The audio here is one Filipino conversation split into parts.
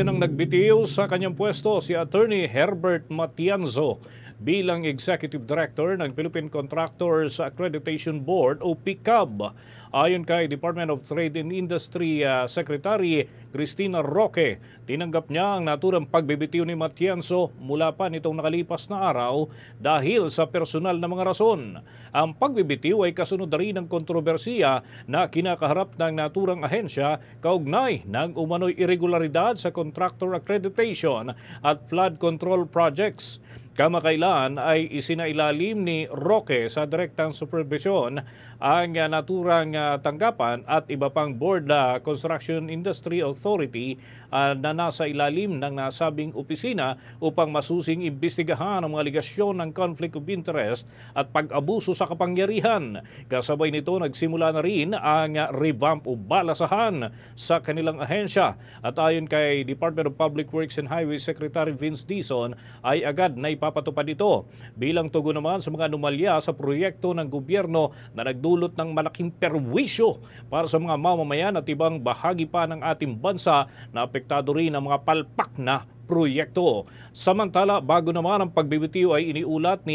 Tuluyan ang nagbitiw sa kanyang pwesto si Attorney Herbert Matienzo bilang Executive Director ng Philippine Contractors Accreditation Board o PICAB. Ayon kay Department of Trade and Industry Secretary Cristina Roque, tinanggap niya ang naturang pagbibitiw ni Matienzo mula pa nitong nakalipas na araw dahil sa personal na mga rason. Ang pagbibitiw ay kasunod rin ng kontrobersiya na kinakaharap ng naturang ahensya kaugnay ng umano'y irregularidad sa contractor accreditation at flood control projects. Kamakailan ay isinailalim ni Roque sa direktang supervision ang naturang tanggapan at iba pang Board Construction Industry Authority na nasa ilalim ng nasabing opisina upang masusing imbestigahan ang mga aligasyon ng conflict of interest at pag-abuso sa kapangyarihan. Kasabay nito nagsimula na rin ang revamp o balasahan sa kanilang ahensya at ayon kay Department of Public Works and Highways Secretary Vince Dizon ay agad na ipapatupad ito bilang tugon naman sa mga anomalya sa proyekto ng gobyerno na nagdulot ng malaking perwisyo para sa mga mamamayan at ibang bahagi pa ng ating bansa na apektado rin ang mga palpak na proyekto. Samantala, bago naman ang pagbibitiw ay iniulat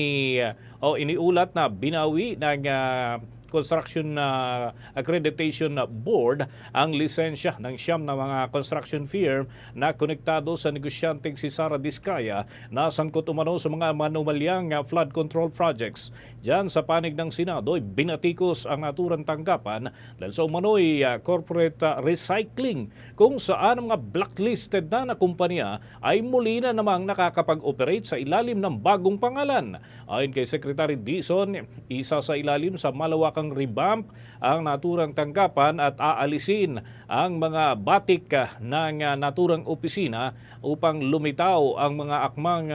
na binawi ng Construction Accreditation Board ang lisensya ng siyam na mga construction firm na konektado sa negosyanteng si Sara Diskaya na sangkot umano sa mga manumalyang flood control projects. Diyan sa panig ng Senado ay binatikos ang naturang tanggapan dahil sa umano'y corporate recycling kung saan ang mga blacklisted na kumpanya ay muli na namang nakakapag-operate sa ilalim ng bagong pangalan. Ayon kay Secretary Dizon, isa sa ilalim sa malawakang revamp ang naturang tanggapan at aalisin ang mga batik ng naturang opisina upang lumitaw ang mga akmang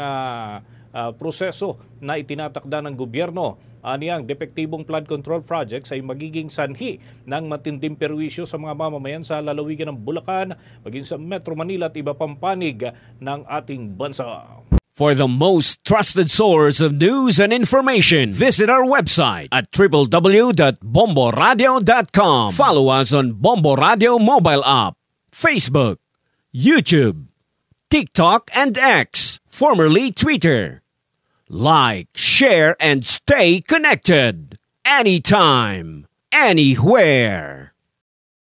proseso na itinatakda ng gobyerno. Aniyang depektibong flood control projects ay magiging sanhi ng matinding perwisyo sa mga mamamayan sa lalawigan ng Bulacan, maging sa Metro Manila at iba pang panig ng ating bansa. For the most trusted source of news and information, visit our website at www.bomboradio.com. Follow us on Bombo Radio mobile app, Facebook, YouTube, TikTok, and X, formerly Twitter. Like, share, and stay connected. Anytime, anywhere.